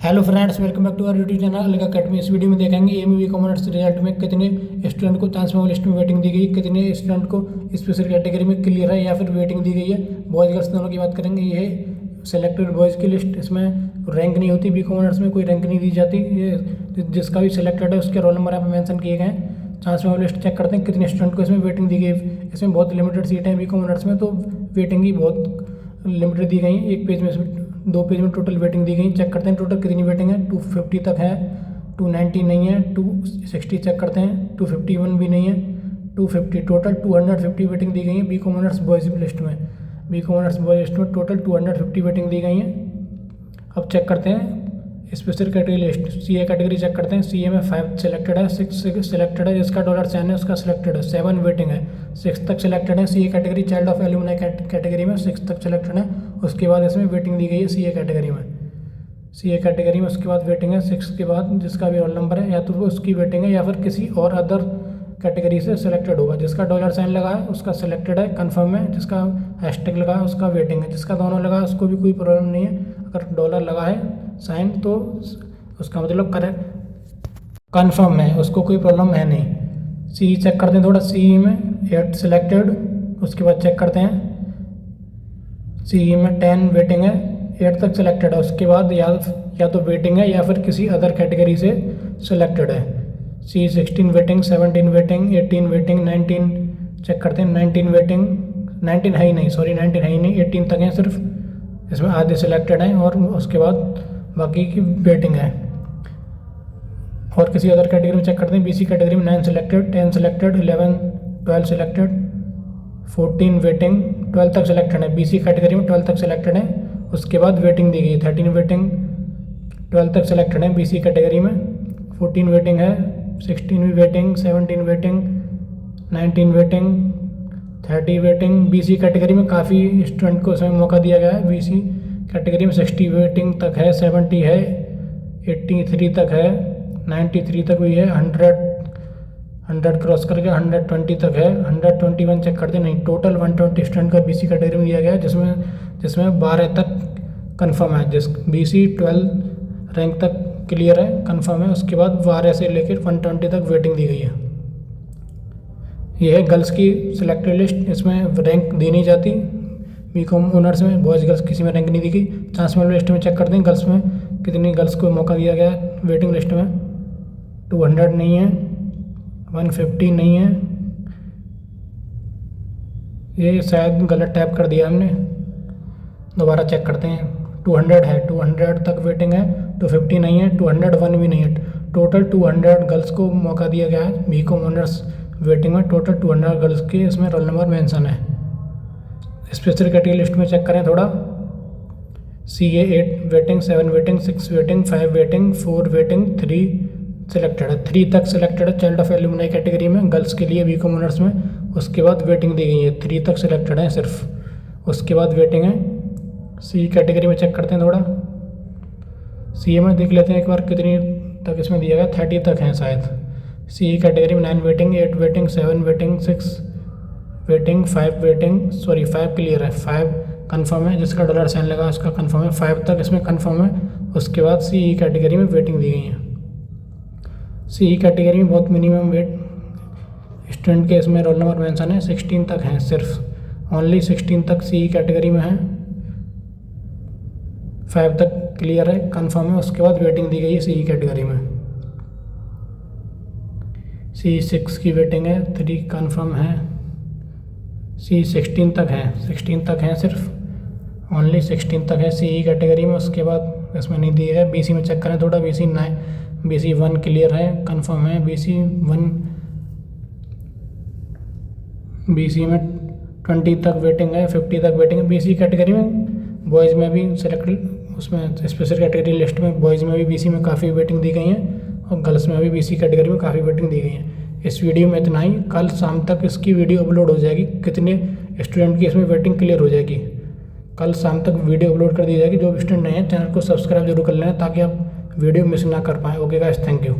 Hello friends, welcome back to our YouTube channel अलग academy. इस video में देखेंगे एमयूवी कॉमर्स रिजल्ट में कितने स्टूडेंट को चांस में लिस्ट में वेटिंग दी गई, कितने स्टूडेंट को स्पेशल कैटेगरी में क्लियर है या फिर वेटिंग दी गई है। बॉयज़ गर्ल्स दोनों की बात करेंगे। ये सेलेक्टेड बॉयज़ की लिस्ट, इसमें रैंक नहीं होती, बी कॉमर्स में कोई रैंक नहीं दी जाती। ये जिसका भी सिलेक्टेड है उसके रोल नंबर यहाँ पर मेंशन किए गए हैं। चांस में लिस्ट चेक करते हैं कितने स्टूडेंट को इसमें वेटिंग दी गई। इसमें बहुत लिमिटेड सीट है बी कॉमर्स में, तो वेटिंग ही बहुत लिमिटेड दी गई है। एक पेज में 2 पेज में टोटल वेटिंग दी गई। चेक करते हैं टोटल कितनी वेटिंग है। 250 तक है, 290 नहीं है, 260 चेक करते हैं, 251 भी नहीं है, 250 टोटल 250 वेटिंग दी गई है बी कॉमर्स बॉयज़ लिस्ट में। बी कॉमर्स बॉयज़ लिस्ट में टोटल 250 वेटिंग दी गई है। अब चेक करते हैं special category list. CA category check करते हैं। सीए में 5 सिलेक्टेड है, 6 सिलेक्टेड है, जिसका $10 है उसका सिलेक्टेड है, 7 वेटिंग है, 6 तक सिलेक्टेड है। CA category child of alumni category में 6 तक सिलेक्टेड है। उसके बाद इसमें वेटिंग दी गई है सीए कैटेगरी में। सीए कैटेगरी में उसके बाद वेटिंग है 6 के बाद, जिसका भी रोल नंबर है या तो उसकी वेटिंग है या फिर किसी और अदर कैटेगरी से सिलेक्टेड होगा। जिसका $साइन लगा है उसका सिलेक्टेड है, कंफर्म है। जिसका हैशटैग लगा है उसका वेटिंग है। जिसका दोनों लगा है उसको भी कोई प्रॉब्लम नहीं है। अगर $, लगा है साइन तो उसका मतलब करेक्ट कंफर्म है, उसको कोई प्रॉब्लम है नहीं। सी चेक करते हैं थोड़ा। सी में 8 सिलेक्टेड, उसके बाद चेक करते हैं सी में 10 वेटिंग है, 8 तक सिलेक्टेड है। उसके बाद या तो वेटिंग है या फिर किसी अदर कैटेगरी से सिलेक्टेड है। सी 16 वेटिंग, 17 वेटिंग, 18 वेटिंग, 19 चेक करते हैं। 19 वेटिंग, 19 है ही नहीं, सॉरी 19 है ही नहीं, 18 तक हैं सिर्फ, इसमें आधे सिलेक्टेड हैं और उसके बाद बाकी की वेटिंग है। और किसी अदर कैटेगरी में चेक करते हैं। बीसी कैटेगरी में 9 सिलेक्टेड, 10 सिलेक्टेड, 11, 12 सिलेक्टेड, 14 वेटिंग, 12 तक सिलेक्टेड है। बीसी कैटेगरी में 12 तक सिलेक्टेड है। उसके बाद वेटिंग दी गई 13 वेटिंग, 12 तक सिलेक्टेड है बीसी कैटेगरी में। 14 वेटिंग है, 16 waiting, 17 waiting, 19 waiting, 30 waiting. BC category में काफ़ी स्टूडेंट को इसमें मौका दिया गया है। बीसी कैटेगरी में 60 वेटिंग तक है, 70 है, 83 तक है, 93 तक हुई है, 100 क्रॉस करके 120 तक है, 121 चेक करते नहीं। टोटल 120 स्टूडेंट का बीसी कैटेगरी में दिया गया है, जिसमें 12 तक कंफर्म है। जिस बीसी 12 रैंक तक क्लियर है, कंफर्म है। उसके बाद 12 से लेकर 120 तक वेटिंग दी गई है। यह है गर्ल्स की सिलेक्टेड लिस्ट। इसमें रैंक दी नहीं जाती बी कॉम ऑनर्स में। बॉयज़ गर्ल्स किसी में रैंक नहीं दी गई। चांस में लिस्ट में चेक करते हैं गर्ल्स में कितनी गर्ल्स को मौका दिया गया है वेटिंग लिस्ट में। 200 नहीं है, 150 नहीं है, ये शायद गलत टाइप कर दिया हमने, दोबारा चेक करते हैं। 200 है, 200 तक वेटिंग है, 250 नहीं है, 201 भी नहीं है। टोटल 200 गर्ल्स को मौका दिया गया है बी कॉम ऑनर्स वेटिंग में। टोटल 200 गर्ल्स के इसमें रोल नंबर मेंशन है। स्पेशल कैटेगरी लिस्ट में चेक करें थोड़ा। CA 8 waiting, 7 waiting, 6 waiting, 5 waiting, 4 waiting, 3 selected है, 3 तक सिलेक्टेड है चाइल्ड ऑफ एल्यूमिनाई कैटेगरी में गर्ल्स के लिए बी कॉम ऑनर्स में। उसके बाद वेटिंग दी गई है, 3 तक सिलेक्टेड है सिर्फ, उसके बाद वेटिंग है। सी कैटेगरी में चेक करते हैं थोड़ा। CA में देख लेते हैं एक बार कितनी तक इसमें दिया गया, 30 तक हैं शायद। CE कैटेगरी में 9 waiting, 8 waiting, 7 waiting, 6 waiting, 5 waiting, sorry 5 clear है, 5 कंफर्म है। जिसका $साइन लगा उसका कंफर्म है, 5 तक इसमें कंफर्म है। उसके बाद CE कैटेगरी में वेटिंग दी गई है। CE कैटेगरी में बहुत मिनिमम वेट स्टूडेंट के इसमें रोल नंबर मेंशन है, 16 तक हैं सिर्फ, ओनली 16 तक CE कैटेगरी में है, 5 तक क्लियर है, कंफर्म है। उसके बाद वेटिंग दी गई है CE कैटेगरी में। CE 6 की वेटिंग है, 3 कंफर्म है। CE 16 तक है, 16 तक हैं सिर्फ, ओनली 16 तक है CE कैटेगरी में। उसके बाद इसमें नहीं दिया है। BC में चेक करें थोड़ा। BC 1 क्लियर है, कंफर्म है। BC में 20 तक वेटिंग है, 50 तक वेटिंग है। BC कैटेगरी में बॉयज़ में भी सिलेक्टेड, उसमें स्पेशल कैटेगरी लिस्ट में बॉयज़ में भी BC में काफ़ी वेटिंग दी गई है और गर्ल्स में भी BC कैटेगरी में काफ़ी वेटिंग दी गई है। इस वीडियो में इतना ही। कल शाम तक इसकी वीडियो अपलोड हो जाएगी, कितने स्टूडेंट की इसमें वेटिंग क्लियर हो जाएगी। कल शाम तक वीडियो अपलोड कर दी जाएगी। जो भी स्टूडेंट नए हैं चैनल को सब्सक्राइब जरूर कर लेना ताकि आप वीडियो मिस ना कर पाएँ। Okay guys, thank you.